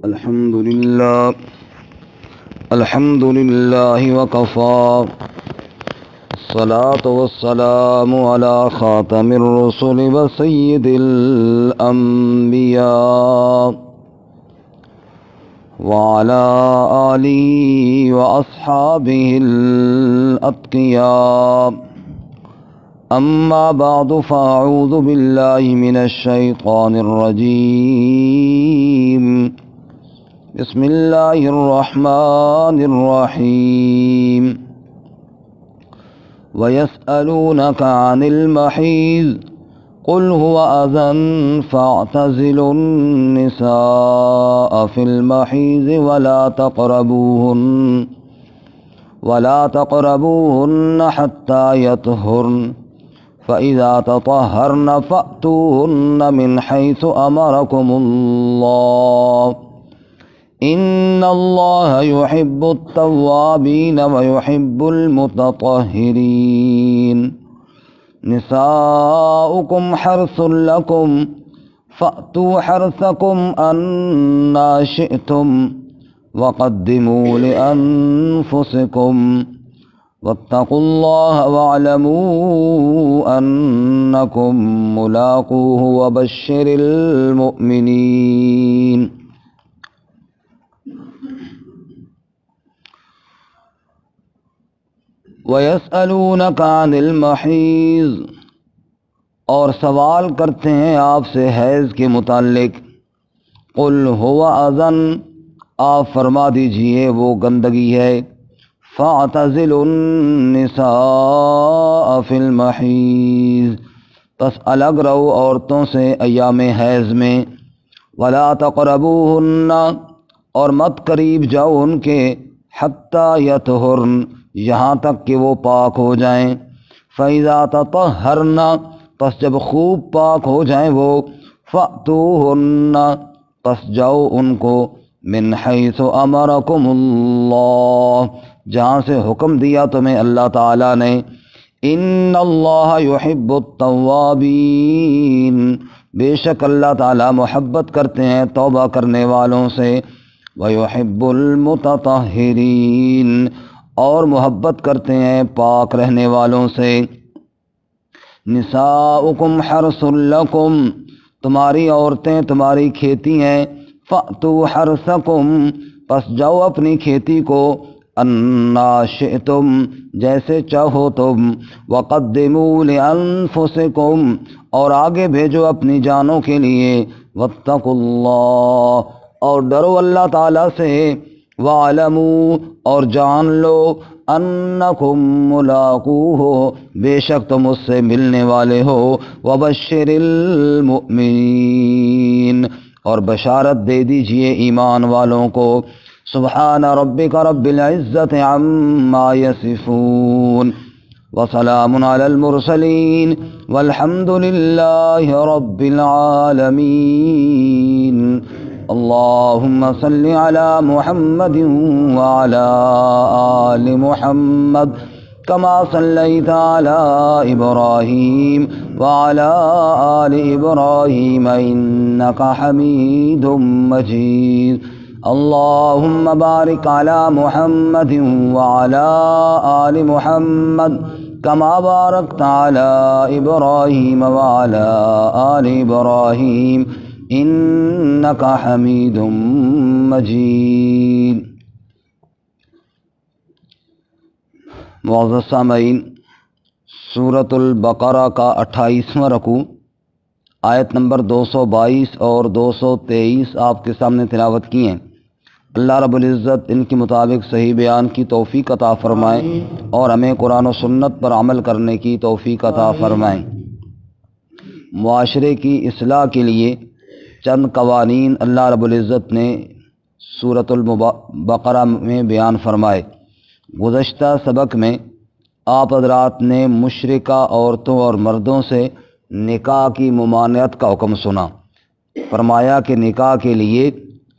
الحمد لله وكفى الصلاة والسلام على خاتم الرسل وسيد الأنبياء وعلى آله وأصحابه الأتقياء. أما بعد فأعوذ بالله من الشيطان الرجيم. بسم الله الرحمن الرحيم. ويسألونك عن المحيض قل هو أذى فاعتزلوا النساء في المحيض ولا تقربوهن حتى يطهرن فإذا تطهرن فأتوهن من حيث أمركم الله إن الله يحب التوابين ويحب المتطهرين. نساؤكم حرث لكم فأتوا حرثكم أنى شئتم وقدموا لأنفسكم واتقوا الله واعلموا أنكم ملاقوه وبشر المؤمنين. وَيَسْأَلُونَكَ عَنِ الْمَحِيضِ، اور سوال کرتے ہیں آپ سے حیض کے متعلق. قُلْ هُوَ أَذًى، آپ فرما دیجئے وہ گندگی ہے. فَاعْتَزِلُوا النِّسَاءَ فِي الْمَحِيضِ، پس الگ رہو عورتوں سے ایام حیض میں. وَلَا تَقْرَبُوهُنَّ، اور مت قریب جاؤ ان کے. حَتَّى يَطْهُرْنَ، یہاں تک کہ وہ پاک ہو جائیں. فَإِذَا تَطَهَّرْنَ، پس جب خوب پاک ہو جائیں وہ. فَأْتُوهُنَّ، پس جاؤ ان کو. مِنْ حَيْثُ أَمَرَكُمُ اللَّهُ، جہاں سے حکم دیا تمہیں اللہ تعالیٰ نے. إِنَّ اللَّهَ يُحِبُّ التَّوَّابِينَ، بے شک اللہ تعالیٰ محبت کرتے ہیں توبہ کرنے والوں سے. وَيُحِبُّ الْمُتَطَهِّرِينَ، اور محبت کرتے ہیں پاک رہنے والوں سے. نساؤکم حرث لکم، تمہاری عورتیں تمہاری کھیتی ہیں. فأتوا حرثکم، پس جاؤ اپنی کھیتی کو. انا شئتم، جیسے چاہو تم. وقدموا لانفسکم، اور آگے بھیجو اپنی جانوں کے لیے. واتقوا اللہ، اور ڈرو اللہ تعالیٰ سے. وَاعْلَمُوا، اور جان لو. أَنَّكُمْ مُلَاقُوهُ، بے شک تم اس سے ملنے والے ہو. وَبَشِّرِ الْمُؤْمِنِينَ، اور بشارت دے دیجئے ایمان والوں کو. سبحان ربک رب العزت عما یصفون وسلام علی المرسلین والحمد للہ رب العالمین. اللهم صل على محمد وعلى آل محمد كما صليت على إبراهيم وعلى آل إبراهيم إنك حميد مجيد. اللهم بارك على محمد وعلى آل محمد كما باركت على إبراهيم وعلى آل إبراهيم انک حمید مجید. معزز سامعین، سورۃ البقرہ کا 28واں رکوع آیت نمبر 222 اور 223 آپ کے سامنے تلاوت کی ہیں. اللہ رب العزت ان کے مطابق صحیح بیان کی توفیق عطا فرمائیں اور ہمیں قرآن و سنت پر عمل کرنے کی توفیق عطا فرمائیں. معاشرے کی اصلاح کے لیے چند قوانین اللہ رب العزت نے سورۃ البقرہ میں بیان فرمائے. گزشتہ سبق میں آپ حضرات نے مشرکہ عورتوں اور مردوں سے نکاح کی ممانعت کا حکم سنا. فرمایا کہ نکاح کے لیے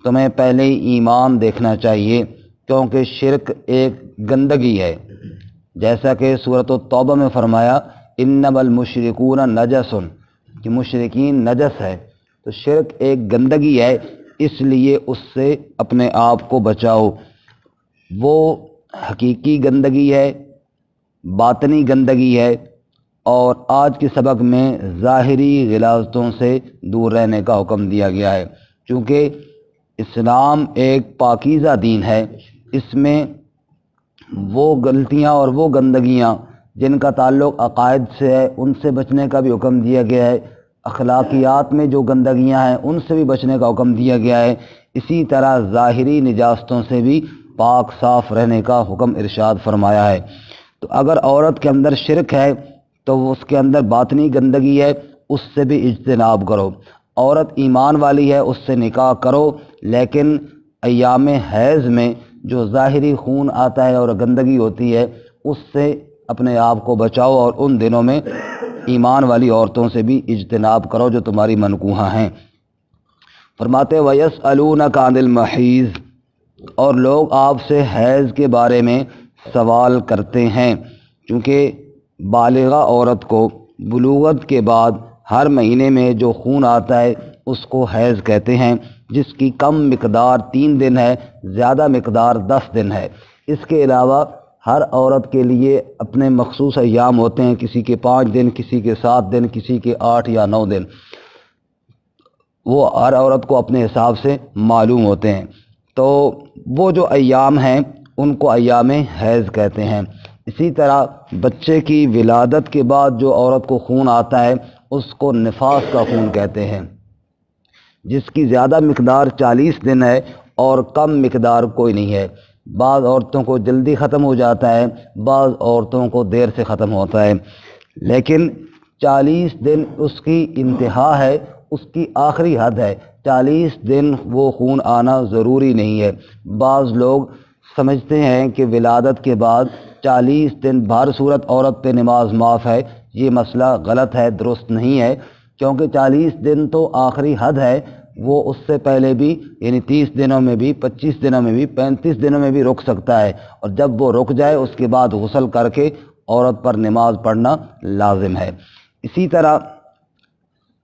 تمہیں پہلے ایمان دیکھنا چاہیے، کیونکہ شرک ایک گندگی ہے. جیسا کہ سورۃ التوبہ میں فرمایا انما المشرکون نجس، کہ مشرکین نجس ہے. تو شرک ایک گندگی ہے، اس لیے اس سے اپنے آپ کو بچاؤ۔ وہ حقیقی گندگی ہے، باطنی گندگی ہے، اور آج کے سبق میں ظاہری غلاظتوں سے دور رہنے کا حکم دیا گیا ہے، چونکہ اسلام ایک پاکیزہ دین ہے۔ اس میں وہ غلطیاں اور وہ گندگیاں جن کا تعلق عقائد سے ہے ان سے بچنے کا بھی حکم دیا گیا ہے، اخلاقیات میں جو گندگیاں ہیں ان سے بھی بچنے کا حکم دیا گیا ہے، اسی طرح ظاہری نجاستوں سے بھی پاک صاف رہنے کا حکم ارشاد فرمایا ہے۔ تو اگر عورت کے اندر شرک ہے تو اس کے اندر باطنی گندگی ہے، اس سے بھی اجتناب کرو۔ عورت ایمان والی ہے، اس سے نکاح کرو، لیکن ایام حیض میں جو ظاہری خون آتا ہے اور گندگی ہوتی ہے اس سے اپنے آپ کو بچاؤ، اور ان دنوں میں ایمان والی عورتوں سے بھی اجتناب کرو جو تمہاری منکوحہ ہیں۔ فرماتے وَيَسْأَلُونَكَ عَنِ الْمَحِيضِ، اور لوگ آپ سے حیض کے بارے میں سوال کرتے ہیں، چونکہ بالغہ عورت کو بلوغت کے بعد ہر مہینے میں جو خون آتا ہے اس کو حیض کہتے ہیں، جس کی کم مقدار 3 دن ہے، زیادہ مقدار 10 دن ہے۔ اس کے علاوہ ہر عورت کے لیے اپنے مخصوص ایام ہوتے ہیں، کسی کے 5 دن، کسی کے 7 دن، کسی کے 8 یا 9 دن، وہ ہر عورت کو اپنے حساب سے معلوم ہوتے ہیں۔ تو وہ جو ایام ہیں ان کو ایام حیض کہتے ہیں۔ اسی طرح بچے کی ولادت کے بعد جو عورت کو خون آتا ہے اس کو نفاس کا خون کہتے ہیں، جس کی زیادہ مقدار 40 دن ہے اور کم مقدار کوئی نہیں ہے۔ بعض عورتوں کو جلدی ختم ہو جاتا ہے، بعض عورتوں کو دیر سے ختم ہوتا ہے، لیکن 40 دن اس کی انتہا ہے، اس کی آخری حد ہے۔ 40 دن وہ خون آنا ضروری نہیں ہے۔ بعض لوگ سمجھتے ہیں کہ ولادت کے بعد 40 دن بہر صورت عورت پہ نماز معاف ہے۔ یہ مسئلہ غلط ہے، درست نہیں ہے، کیونکہ 40 دن تو آخری حد ہے۔ وہ اس سے پہلے بھی، یعنی 30 دنوں میں بھی، 25 دنوں میں بھی، 35 دنوں میں بھی رک سکتا ہے، اور جب وہ رک جائے اس کے بعد غسل کر کے عورت پر نماز پڑھنا لازم ہے۔ اسی طرح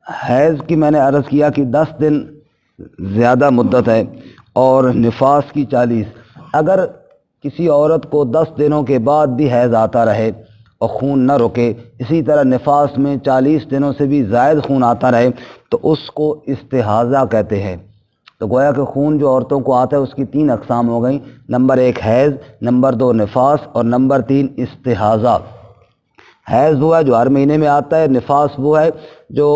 حیض کی میں نے عرض کیا کہ 10 دن زیادہ مدت ہے اور نفاس کی 40۔ اگر کسی عورت کو 10 دنوں کے بعد بھی حیض آتا رہے اور خون نہ رکے، اسی طرح نفاس میں 40 دنوں سے بھی زائد خون آتا رہے، تو اس کو استحاضہ کہتے ہیں۔ تو گویا کہ خون جو عورتوں کو آتا ہے اس کی 3 اقسام ہو گئیں، نمبر 1 حیض، نمبر 2 نفاس، اور نمبر 3 استحاضہ۔ حیض وہ ہے جو ہر مہینے میں آتا ہے، نفاس وہ ہے جو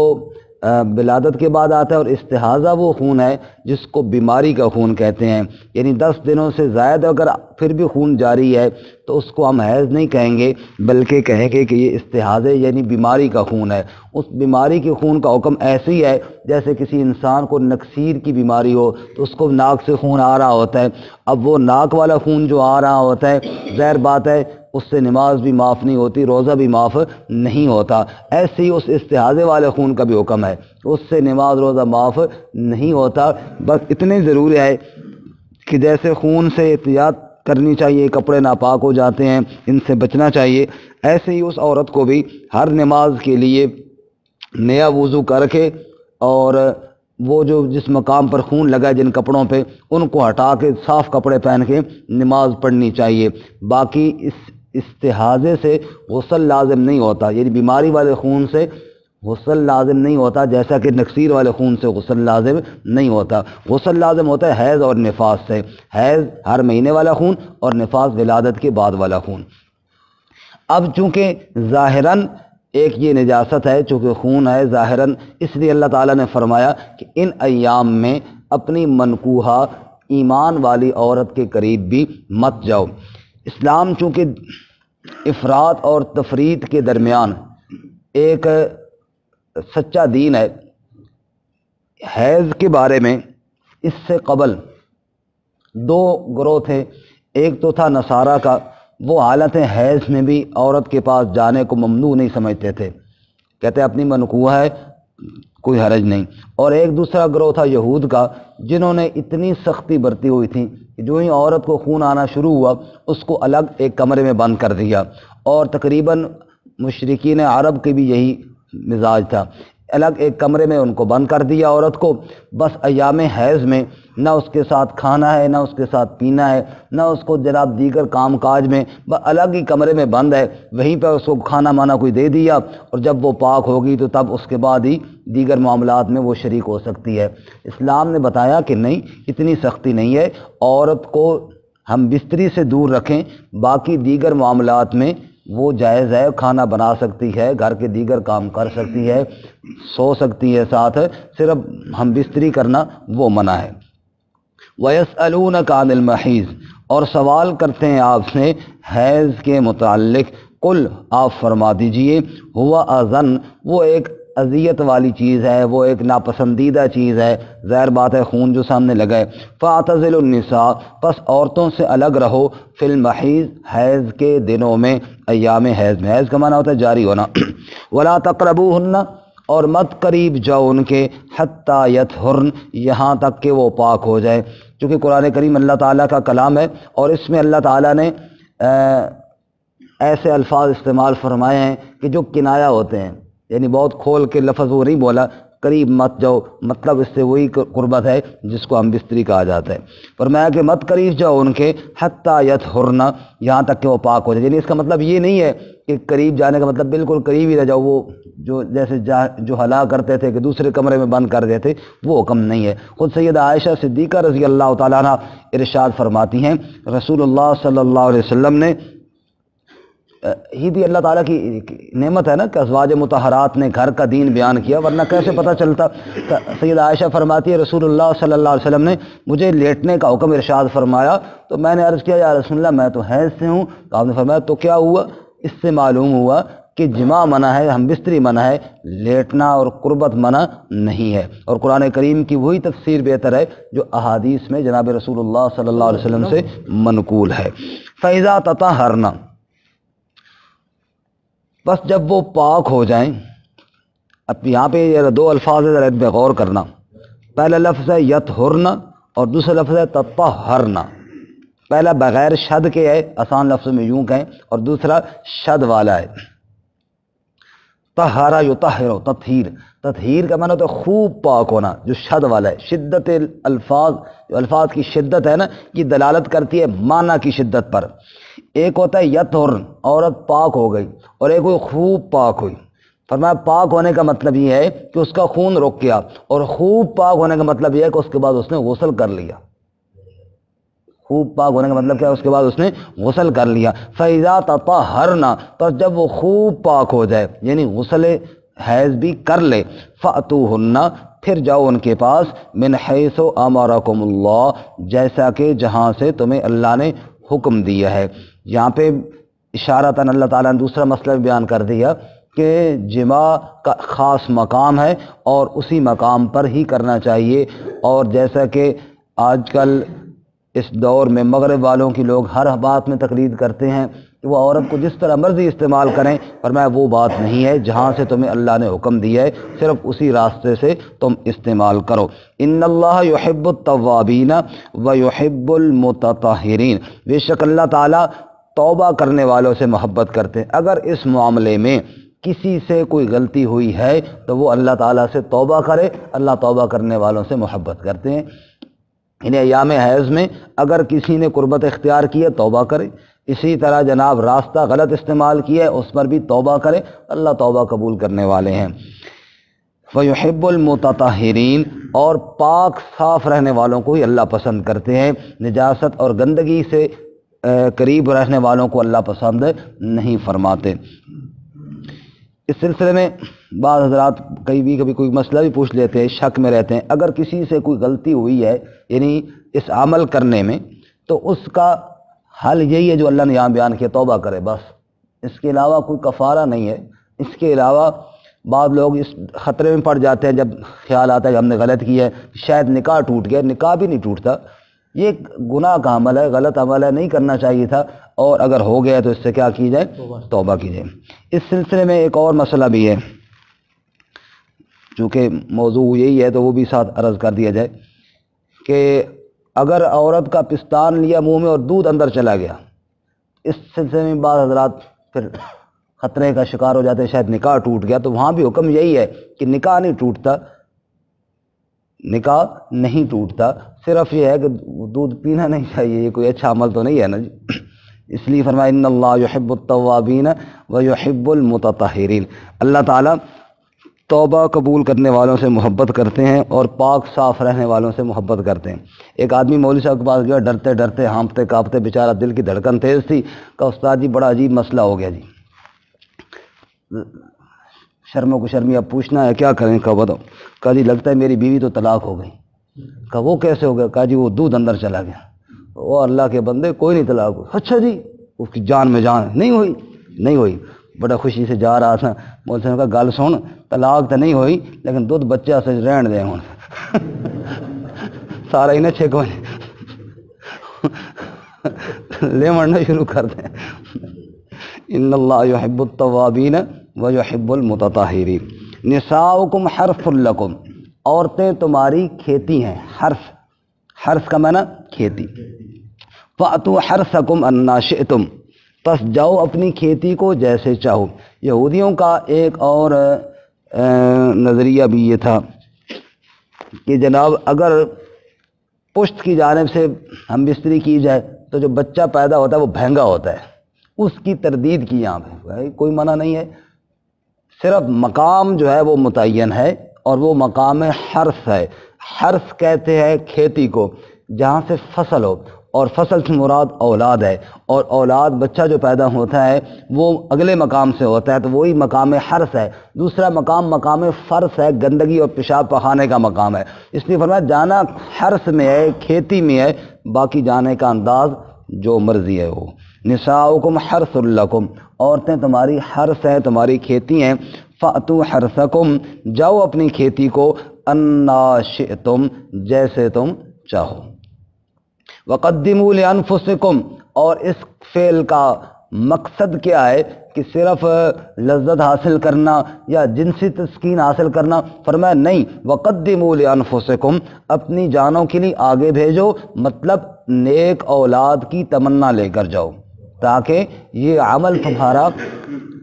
ولادت کے بعد آتا ہے، اور استحاضہ وہ خون ہے جس کو بیماری کا خون کہتے ہیں۔ یعنی 10 دنوں سے زائد اگر پھر بھی خون جاری ہے تو اس کو ہم حیض نہیں کہیں گے، بلکہ کہیں گے کہ یہ استحاضہ یعنی بیماری کا خون ہے۔ اس بیماری کے خون کا حکم ایسی ہے جیسے کسی انسان کو نکسیر کی بیماری ہو تو اس کو ناک سے خون آ رہا ہوتا ہے۔ اب وہ ناک والا خون جو آ رہا ہوتا ہے، ظاہر بات ہے اس سے نماز بھی معاف نہیں ہوتی، روزہ بھی معاف نہیں ہوتا۔ ایسے ہی اس استحاضے والے خون کا بھی حکم ہے، اس سے نماز روزہ معاف نہیں ہوتا۔ بس اتنے ضروری ہے کہ جیسے خون سے احتیاط کرنی چاہیے، کپڑے ناپاک ہو جاتے ہیں، ان سے بچنا چاہیے، ایسے ہی اس عورت کو بھی ہر نماز کے لیے نیا وضو کر کے، اور وہ جو جس مقام پر خون لگا ہے جن کپڑوں پہ، ان کو ہٹا کے صاف کپڑے پہن کے نماز پڑھنی چاہیے۔ باقی اس استحاضے سے غسل لازم نہیں ہوتا، یعنی بیماری والے خون سے غسل لازم نہیں ہوتا، جیسا کہ نکسیر والے خون سے غسل لازم نہیں ہوتا۔ غسل لازم ہوتا ہے حیض اور نفاس سے، حیض ہر مہینے والا خون اور نفاس ولادت کے بعد والا خون۔ اب چونکہ ظاہراً ایک یہ نجاست ہے، چونکہ خون ہے ظاہراً، اس لیے اللہ تعالیٰ نے فرمایا کہ ان ایام میں اپنی منکوحہ ایمان والی عورت کے قریب بھی مت جاؤ۔ اسلام چونکہ افراط اور تفریط کے درمیان ایک سچا دین ہے، حیض کے بارے میں اس سے قبل 2 گروہ تھے۔ ایک تو تھا نصارہ کا، وہ حالت حیض میں بھی عورت کے پاس جانے کو ممنوع نہیں سمجھتے تھے، کہتے اپنی منکوحہ ہے کوئی حرج نہیں۔ اور ایک دوسرا گروہ تھا یہود کا، جنہوں نے اتنی سختی برتی ہوئی تھی کہ جو ہی عورت کو خون آنا شروع ہوا اس کو الگ ایک کمرے میں بند کر دیا، اور تقریباً مشرکین عرب کے بھی یہی مزاج تھا۔ الگ ایک کمرے میں ان کو بند کر دیا عورت کو، بس ایام حیض میں نہ اس کے ساتھ کھانا ہے، نہ اس کے ساتھ پینا ہے، نہ اس کو جناب دیگر کام کاج میں، بس الگ ہی کمرے میں بند ہے، وہیں پہ اس کو کھانا مانا کوئی دے دیا، اور جب وہ پاک ہوگی تو تب اس کے بعد ہی دیگر معاملات میں وہ شریک ہو سکتی ہے۔ اسلام نے بتایا کہ نہیں، اتنی سختی نہیں ہے، عورت کو ہم بستری سے دور رکھیں، باقی دیگر معاملات میں وہ جائز ہے، کھانا بنا سکتی ہے، گھر کے دیگر کام کر سکتی ہے، سو سکتی ہے ساتھ، صرف ہم بستری کرنا وہ منع ہے۔ وَيَسْأَلُونَكَ عَنِ الْمَحِيضِ، اور سوال کرتے ہیں آپ سے حیض کے متعلق، قل آپ فرما دیجئے، ہوا اذن، وہ ایک اذیت والی چیز ہے، وہ ایک ناپسندیدہ چیز ہے، ظاہر بات ہے خون جو سامنے لگا ہے۔ فَاعْتَزِلُوا النِّسَاءَ، پس عورتوں سے الگ رہو، فی المحیض، حیض کے دنوں میں، ایام حیض میں، حیض کا معنی ہوتا ہے جاری ہونا۔ وَلَا تَقْرَبُوهُنَّ، اور مت قریب جاؤ ان کے، حتیٰ یطہرن، یہاں تک کہ وہ پاک ہو جائے، چونکہ قرآن کریم اللہ تعالیٰ کا کلام ہے، اور اس میں اللہ تعالیٰ نے ایسے الفاظ استعمال فرمائے ہیں کہ جو کنایا ہوتے ہیں، یعنی بہت کھول کے لفظ وہ نہیں بولا، قریب مت جاؤ، مطلب اس سے وہی قربت ہے جس کو ہم بستری کہا جاتا ہے۔ فرمایا کہ مت قریب جاؤ ان کے، حتیٰ یطہرن، یہاں تک کہ وہ پاک ہو جائے، یعنی اس کا مطلب یہ نہیں ہے کہ قریب جانے کا مطلب بالکل قریب ہی رہ جاؤ، وہ جو جیسے جو ہلا کرتے تھے کہ دوسرے کمرے میں بند کر دیتے، وہ حکم نہیں ہے۔ خود سیدہ عائشہ صدیقہ رضی اللہ تعالیٰ عنہ ارشاد فرماتی ہیں، رسول اللہ صلی اللہ علیہ وسلم نے، ہی بھی اللہ تعالیٰ کی نعمت ہے نا کہ ازواج مطہرات نے گھر کا دین بیان کیا، ورنہ کیسے پتہ چلتا۔ سیدہ عائشہ فرماتی ہے رسول اللہ صلی اللہ علیہ وسلم نے مجھے لیٹنے کا حکم ارشاد فرمایا، تو میں نے عرض کیا یا رسول اللہ میں تو حیض سے ہوں، تو آپ نے فرمایا تو کیا ہوا؟ اس سے معلوم ہوا کہ جماع منع ہے، ہم بستری منع ہے، لیٹنا اور قربت منع نہیں ہے، اور قرآن کریم کی وہی تفسیر بہتر ہے جو احادیث میں جناب رسول اللہ صلی اللہ علیہ وسلم سے منقول ہے۔ فَإِذَا تَطَهَّرْنَ، بس جب وہ پاک ہو جائیں، اب یہاں پہ یہ دو الفاظ ذرا ان پہ غور کرنا، پہلا لفظ ہے یطہرن اور دوسرا لفظ ہے تطہرن۔ پہلا بغیر شد کے ہے، آسان لفظ میں یوں کہیں، اور دوسرا شد والا ہے، طہارا یطہر، تطہیر، تطہیر کا معنی ہوتا ہے خوب پاک ہونا، جو شد والا ہے، شدت الفاظ، جو الفاظ کی شدت ہے نا، یہ دلالت کرتی ہے معنی کی شدت پر۔ ایک ہوتا ہے یطہرن، عورت پاک ہو گئی، اور ایک ہوئی خوب پاک ہوئی۔ فرمایا پاک ہونے کا مطلب یہ ہے کہ اس کا خون رک گیا، اور خوب پاک ہونے کا مطلب یہ ہے کہ اس کے بعد اس نے غسل کر لیا۔ خوب پاک ہونے کا مطلب کیا ہے؟ اس کے بعد اس نے غسل کر لیا۔ فَإِذَا تَطَهَّرْنَ، پس جب وہ خوب پاک ہو جائے، یعنی غسل حیض بھی کر لے، فَأْتُوهُنَّ، پھر جاؤ ان کے پاس، مِنْ حَيْثُ أَمَرَكُمُ اللَّهُ، جیسا کہ جہاں سے تمہیں اللہ نے حکم دیا ہے۔ یہاں پہ اشارتاً اللہ تعالیٰ نے دوسرا مسئلہ بیان کر دیا کہ جماع کا خاص مقام ہے اور اسی مقام پر ہی کرنا چاہیے، اور جیسا کہ آج کل اس دور میں مغرب والوں کی لوگ ہر بات میں تقلید کرتے ہیں کہ وہ عورت کو جس طرح مرضی استعمال کریں، فرمایا وہ بات نہیں ہے، جہاں سے تمہیں اللہ نے حکم دیا ہے صرف اسی راستے سے تم استعمال کرو۔ ان اللہ یحب التوابین ویحب المتطہرین، بے شک اللہ تعالیٰ توبہ کرنے والوں سے محبت کرتے ہیں۔ اگر اس معاملے میں کسی سے کوئی غلطی ہوئی ہے تو وہ اللہ تعالیٰ سے توبہ کرے، اللہ توبہ کرنے والوں سے محبت کرتے ہیں۔ انہیں ایام حیض میں اگر کسی نے قربت اختیار کی ہے توبہ کرے، اسی طرح جناب راستہ غلط استعمال کیا ہے اس پر بھی توبہ کرے، اللہ توبہ قبول کرنے والے ہیں۔ وَيُحِبُّ الْمُتَطَهِّرِينَ، اور پاک صاف رہنے والوں کو ہی اللہ پسند کرتے ہیں، نجاست اور گندگی سے قریب رہنے والوں کو اللہ پسند نہیں فرماتے۔ اس سلسلے میں بعض حضرات کبھی کوئی مسئلہ بھی پوچھ لیتے ہیں، شک میں رہتے ہیں، اگر کسی سے کوئی غلطی ہوئی ہے یعنی اس عمل کرنے میں، تو اس کا حل یہی ہے جو اللہ نے یہاں بیان کیا، توبہ کرے، بس اس کے علاوہ کوئی کفارہ نہیں ہے۔ اس کے علاوہ بعض لوگ اس خطرے میں پڑ جاتے ہیں جب خیال آتا ہے کہ ہم نے غلط کیا ہے، شاید نکاح ٹوٹ گیا، نکاح بھی نہیں ٹوٹتا، یہ ایک گناہ کا عمل ہے، غلط عمل ہے، نہیں کرنا چاہیے تھا، اور اگر ہو گیا تو اس سے کیا کی جائے؟ توبہ کی جائے۔ اس سلسلے میں ایک اور مسئلہ بھی ہے، چونکہ موضوع یہی ہے تو وہ بھی ساتھ عرض کر دیا جائے کہ اگر عورت کا پستان لیا منہ میں اور دودھ اندر چلا گیا، اس سلسلے میں بعض حضرات پھر خطرے کا شکار ہو جاتے ہیں، شاید نکاح ٹوٹ گیا، تو وہاں بھی حکم یہی ہے کہ نکاح نہیں ٹوٹتا، نکاح نہیں ٹوٹتا، صرف یہ ہے کہ دودھ پینا نہیں چاہیے، یہ کوئی اچھا عمل تو نہیں ہے نا جی۔ اس لیے فرمایا ان اللہ یحب التوابین ویحب المتطہرین، اللہ تعالیٰ توبہ قبول کرنے والوں سے محبت کرتے ہیں اور پاک صاف رہنے والوں سے محبت کرتے ہیں۔ ایک آدمی مولوی صاحب کے پاس گیا، ڈرتے ڈرتے ہانپتے کانپتے، بیچارہ دل کی دھڑکن تیز تھی، کہا استاد جی بڑا عجیب مسئلہ ہو گیا جی، شرموں کو شرمی اب پوچھنا ہے، کیا کریں؟ کہا بتاؤ۔ کہا جی لگتا ہے میری بیوی تو طلاق ہو گئی۔ کہا وہ کیسے ہو گیا؟ کہا جی وہ دودھ اندر چلا گیا۔ وہ اللہ کے بندے کوئی نہیں طلاق ہو۔ اچھا جی، اس کی جان میں جان نہیں ہوئی۔ بڑا خوشی سے جا رہا تھا، مولوی صاحب نے کہا گل سن، طلاق تو نہیں ہوئی لیکن دودھ بچہ سے رہن دے ہوں سارا ہی نہ چھکو لے مرنا شروع کر دیں۔ ان اللہ یحب التوابین ویحب المتطہرین۔ نساؤکم حرث لکم، عورتیں تمہاری کھیتی ہیں، حرث کا معنی کھیتی۔ فأتوا حرثکم انا شئتم، پس جاؤ اپنی کھیتی کو جیسے چاہو۔ یہودیوں کا ایک اور نظریہ بھی یہ تھا کہ جناب اگر پشت کی جانب سے ہم بستری کی جائے تو جو بچہ پیدا ہوتا ہے وہ بھینگا ہوتا ہے، اس کی تردید کی یہاں پہ بھائی کوئی منع نہیں ہے، صرف مقام جو ہے وہ متعین ہے اور وہ مقام حرث ہے۔ حرث کہتے ہیں کھیتی کو جہاں سے فصل ہو، اور فصل سے مراد اولاد ہے، اور اولاد بچہ جو پیدا ہوتا ہے وہ اگلے مقام سے ہوتا ہے، تو وہی مقام حرث ہے۔ دوسرا مقام فرث ہے، گندگی اور پیشاب پخانے کا مقام ہے۔ اس لیے فرمایا جانا حرث میں ہے، کھیتی میں ہے، باقی جانے کا انداز جو مرضی ہے وہ۔ نساؤکم حرث لکم، عورتیں تمہاری حرث ہیں، تمہاری کھیتی ہیں۔ فأتوا حرثکم، جاؤ اپنی کھیتی کو، انا شئتم، جیسے تم چاہو۔ وقدموا لانفسکم، اور اس فعل کا مقصد کیا ہے کہ صرف لذت حاصل کرنا یا جنسی تسکین حاصل کرنا؟ فرمایا نہیں، وقدموا لانفسکم، اپنی جانوں کے لیے آگے بھیجو، مطلب نیک اولاد کی تمنا لے کر جاؤ تاکہ یہ عمل تمہارا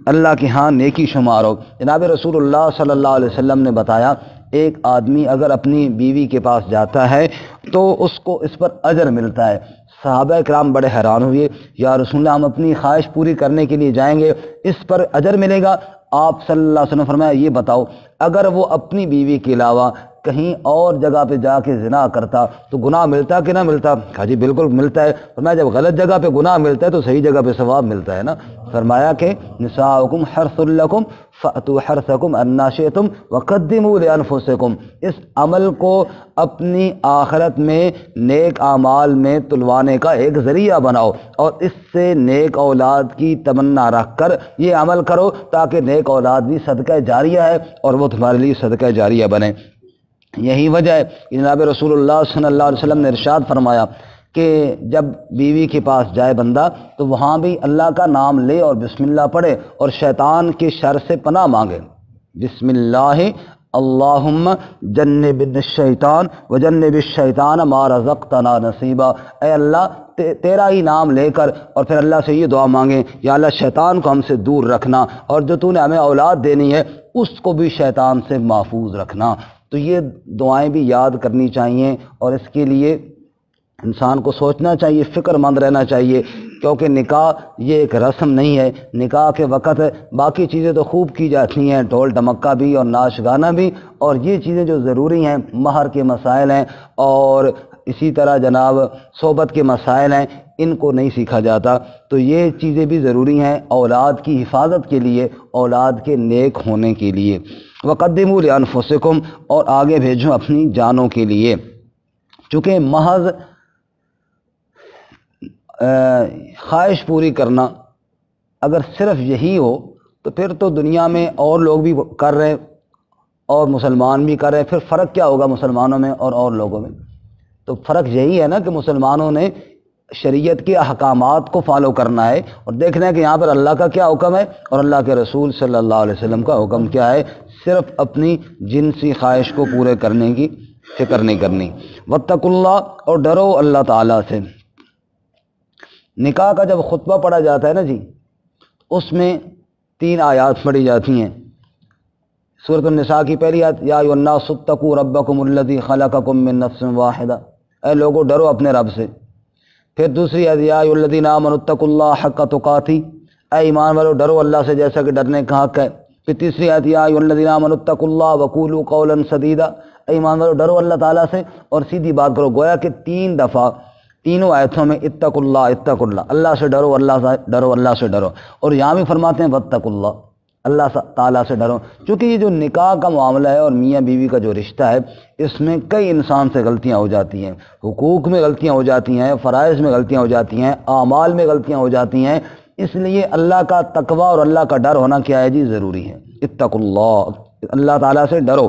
اللہ کے ہاں نیکی شمار ہو۔ جناب رسول اللہ صلی اللہ علیہ وسلم نے بتایا ایک آدمی اگر اپنی بیوی کے پاس جاتا ہے تو اس کو اس پر اجر ملتا ہے۔ صحابہ کرام بڑے حیران ہوئے، یا رسول اللہ ہم اپنی خواہش پوری کرنے کے لیے جائیں گے، اس پر اجر ملے گا؟ آپ صلی اللہ علیہ وسلم فرمایا یہ بتاؤ اگر وہ اپنی بیوی کے علاوہ کہیں اور جگہ پہ جا کے زنا کرتا تو گناہ ملتا کہ نہ ملتا؟ کہا جی بالکل ملتا ہے۔ فرمایا جب غلط جگہ پہ گناہ ملتا ہے تو صحیح جگہ پہ ثواب ملتا ہے نا۔ فرمایا کہ نساؤکم حرث لکم فأتوا حرثکم انا شئتم وقدموا لانفسکم، اس عمل کو اپنی آخرت میں نیک اعمال میں تلوانے کا ایک ذریعہ بناؤ، اور اس سے نیک اولاد کی تمنا رکھ کر یہ عمل کرو تاکہ نیک اولاد بھی صدقہ جاریہ ہے اور وہ تمہارے لیے صدقہ جاریہ بنے۔ یہی وجہ ہے کہ جناب رسول اللہ صلی اللہ علیہ وسلم نے ارشاد فرمایا کہ جب بیوی کے پاس جائے بندہ تو وہاں بھی اللہ کا نام لے اور بسم اللہ پڑھے اور شیطان کے شر سے پناہ مانگے۔ بسم اللہ اللہم جنبنا الشیطان وجنب الشیطان ما رزقتنا نصیبا، اے اللہ تیرا ہی نام لے کر اور پھر اللہ سے یہ دعا مانگیں یا اللہ شیطان کو ہم سے دور رکھنا، اور جو تو نے ہمیں اولاد دینی ہے اس کو بھی شیطان سے محفوظ رکھنا۔ تو یہ دعائیں بھی یاد کرنی چاہیے، اور اس کے لیے انسان کو سوچنا چاہیے، فکر مند رہنا چاہیے، کیونکہ نکاح یہ ایک رسم نہیں ہے۔ نکاح کے وقت باقی چیزیں تو خوب کی جاتی ہیں، ڈھول ڈھمکا بھی اور ناچ گانا بھی، اور یہ چیزیں جو ضروری ہیں مہر کے مسائل ہیں اور اسی طرح جناب صحبت کے مسائل ہیں، ان کو نہیں سیکھا جاتا۔ تو یہ چیزیں بھی ضروری ہیں اولاد کی حفاظت کے لیے، اولاد کے نیک ہونے کے لیے۔ وقدموا لانفسکم، اور آگے بھیجو اپنی جانوں کے لیے، چونکہ محض خواہش پوری کرنا اگر صرف یہی ہو تو پھر تو دنیا میں اور لوگ بھی کر رہے اور مسلمان بھی کر رہے، پھر فرق کیا ہوگا مسلمانوں میں اور لوگوں میں؟ تو فرق یہی ہے نا کہ مسلمانوں نے شریعت کے احکامات کو فالو کرنا ہے اور دیکھنا ہے کہ یہاں پر اللہ کا کیا حکم ہے اور اللہ کے رسول صلی اللہ علیہ وسلم کا حکم کیا ہے، صرف اپنی جنسی خواہش کو پورے کرنے کی فکر نہیں کرنی۔ واتقوا اللہ، اور ڈرو اللہ تعالیٰ سے۔ نکاح کا جب خطبہ پڑھا جاتا ہے نا جی، اس میں 3 آیات پڑھی جاتی ہیں۔ سورۃ النساء کی پہلی آیت یا ایھا الناس اتقوا ربکم الذی خلقکم من نفس واحدہ، اے لوگو ڈرو اپنے رب سے۔ پھر دوسری آیت یا ایھا الذین آمنوا اتقوا اللہ حق تقاتہ، اے ایمان والو ڈرو اللہ سے جیسا کہ ڈرنے کا حق ہے۔ پھر تیسری آیت یا ایھا الذین آمنوا اتقوا اللہ وقولوا قولا سدیدا، اے ایمان والو ڈرو اللہ تعالیٰ سے اور سیدھی بات کرو۔ گویا کہ 3 دفعہ تینوں آیتوں میں اتقوا اللہ، اللہ سے ڈرو، اللہ سے ڈرو، اللہ سے ڈرو، اور یہاں بھی فرماتے ہیں واتقوا اللہ، اللہ تعالیٰ سے ڈرو۔ چونکہ یہ جو نکاح کا معاملہ ہے اور میاں بیوی کا جو رشتہ ہے، اس میں کئی انسان سے غلطیاں ہو جاتی ہیں، حقوق میں غلطیاں ہو جاتی ہیں، فرائض میں غلطیاں ہو جاتی ہیں، اعمال میں غلطیاں ہو جاتی ہیں۔ اس لیے اللہ کا تقوی اور اللہ کا ڈر ہونا کیا ہے جی؟ ضروری ہے۔ اتقوا اللہ، اللہ تعالیٰ سے ڈرو۔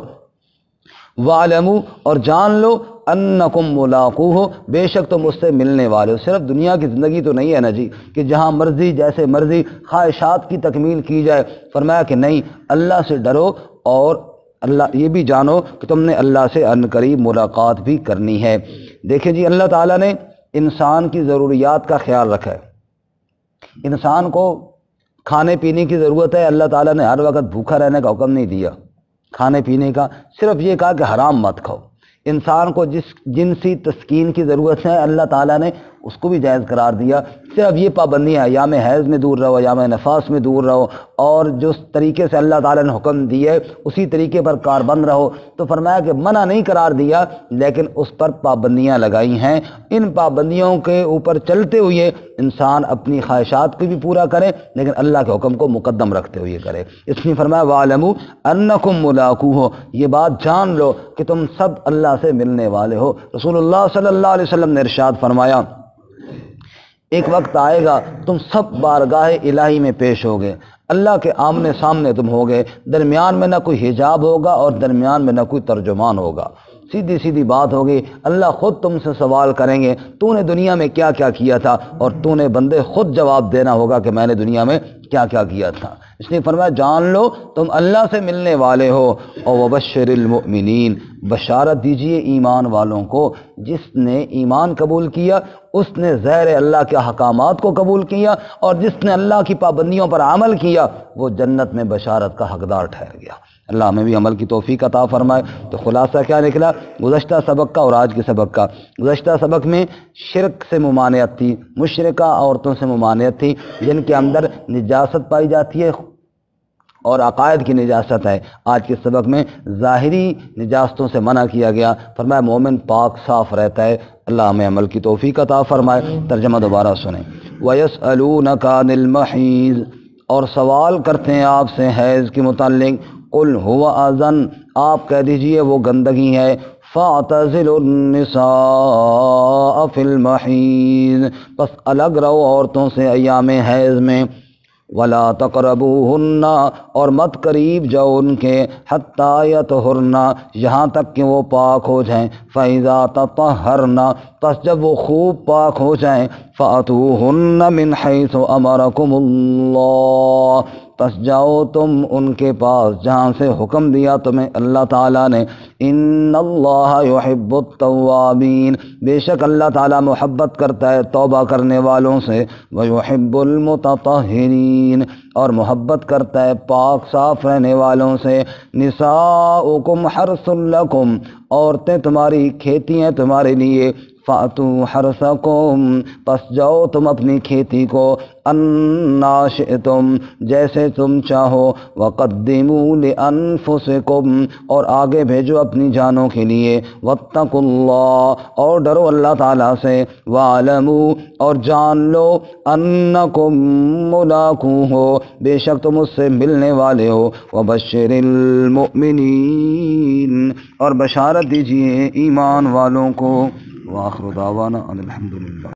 وَاعْلَمُوا، اور جان لو، انکم ملاقوہ، بے شک تم اس سے ملنے والے ہو۔ صرف دنیا کی زندگی تو نہیں ہے نا جی کہ جہاں مرضی جیسے مرضی خواہشات کی تکمیل کی جائے۔ فرمایا کہ نہیں، اللہ سے ڈرو اور اللہ یہ بھی جانو کہ تم نے اللہ سے عنقریب ملاقات بھی کرنی ہے۔ دیکھیں جی، اللہ تعالیٰ نے انسان کی ضروریات کا خیال رکھا ہے۔ انسان کو کھانے پینے کی ضرورت ہے، اللہ تعالیٰ نے ہر وقت بھوکا رہنے کا حکم نہیں دیا کھانے پینے کا، صرف یہ کہا کہ حرام مت کھاؤ۔ انسان کو جس جنسی تسکین کی ضرورت ہے، اللہ تعالیٰ نے اس کو بھی جائز قرار دیا۔ صرف یہ پابندیاں، ایام حیض میں دور رہو، ایام نفاس میں دور رہو، اور جس طریقے سے اللہ تعالیٰ نے حکم دیا ہے اسی طریقے پر کاربند رہو۔ تو فرمایا کہ منع نہیں قرار دیا، لیکن اس پر پابندیاں لگائی ہیں۔ ان پابندیوں کے اوپر چلتے ہوئے انسان اپنی خواہشات کو بھی پورا کرے، لیکن اللہ کے حکم کو مقدم رکھتے ہوئے کرے۔ اس نے فرمایا وَاعْلَمُوا أَنَّكُمْ مُلَاقُوهُ، یہ بات جان لو کہ تم سب اللہ سے ملنے والے ہو۔ رسول اللہ صلی اللہ علیہ وسلم نے ارشاد فرمایا ایک وقت آئے گا تم سب بارگاہ الہی میں پیش ہوگے، اللہ کے آمنے سامنے تم ہوگے، درمیان میں نہ کوئی حجاب ہوگا اور درمیان میں نہ کوئی ترجمان ہوگا، سیدھی سیدھی بات ہوگی۔ اللہ خود تم سے سوال کریں گے تو نے دنیا میں کیا کیا کیا تھا، اور تو نے بندے خود جواب دینا ہوگا کہ میں نے دنیا میں کیا کیا کیا تھا۔ اس نے فرمایا جان لو تم اللہ سے ملنے والے ہو۔ اور وبشر المؤمنین، بشارت دیجئے ایمان والوں کو، جس نے ایمان قبول کیا، اس نے ظاہر اللہ کے احکامات کو قبول کیا، اور جس نے اللہ کی پابندیوں پر عمل کیا وہ جنت میں بشارت کا حقدار ٹھہر گیا۔ اللہ ہمیں بھی عمل کی توفیق عطا فرمائے۔ تو خلاصہ کیا نکلا گزشتہ سبق کا اور آج کے سبق کا؟ گزشتہ سبق میں شرک سے ممانعت تھی، مشرکہ عورتوں سے ممانعت تھی جن کے اندر نجاست پائی جاتی ہے اور عقائد کی نجاست ہے۔ آج کے سبق میں ظاہری نجاستوں سے منع کیا گیا، فرمایا مومن پاک صاف رہتا ہے۔ اللہ ہمیں عمل کی توفیق عطا فرمائے۔ ترجمہ دوبارہ سنیں۔ وَيَسْأَلُونَكَ عَنِ الْمَحِيضِ، اور سوال کرتے ہیں آپ سے حیض کے متعلق۔ قُلْ هُوَ أَذًى، آپ کہہ دیجئے وہ گندگی ہے۔ فَاعْتَزِلُوا النِّسَاءَ فِي الْمَحِيضِ، بس الگ رہو عورتوں سے ایام حیض میں۔ وَلَا تَقْرَبُوهُنَّ، اور مت قریب جاؤ ان کے، حَتَّى يَطْهُرْنَ، یہاں تک کہ وہ پاک ہو جائیں۔ فَإِذَا تَطَهَّرْنَ، پس جب وہ خوب پاک ہو جائیں، فَأْتُوهُنَّ مِنْ حَيْثُ أَمَرَكُمُ اللَّهُ، پس جاؤ تم ان کے پاس جہاں سے حکم دیا تمہیں اللہ تعالیٰ نے۔ ان اللہ یحب التوابین، بے شک اللہ تعالیٰ محبت کرتا ہے توبہ کرنے والوں سے۔ ویحب المتطہرین، اور محبت کرتا ہے پاک صاف رہنے والوں سے۔ نساؤکم حرث لکم، عورتیں تمہاری کھیتی ہیں تمہارے لیے۔ فَأْتُوا حَرْثَكُمْ، پس جاؤ تم اپنی کھیتی کو، اَنَّا شِئْتُمْ، جیسے تم چاہو۔ وَقَدِّمُوا لِأَنفُسِكُمْ، اور آگے بھیجو اپنی جانوں کے لیے۔ وَاتَّقُوا اللَّهَ، اور ڈرو اللہ تعالیٰ سے۔ وَاعْلَمُوا، اور جان لو، أَنَّكُمْ مُلَاقُوهُ، بے شک تم اس سے ملنے والے ہو۔ وَبَشِّرِ الْمُؤْمِنِينَ، اور بشارت دیجئے ایمان والوں کو۔ وآخر دعوانا ان الحمد للہ۔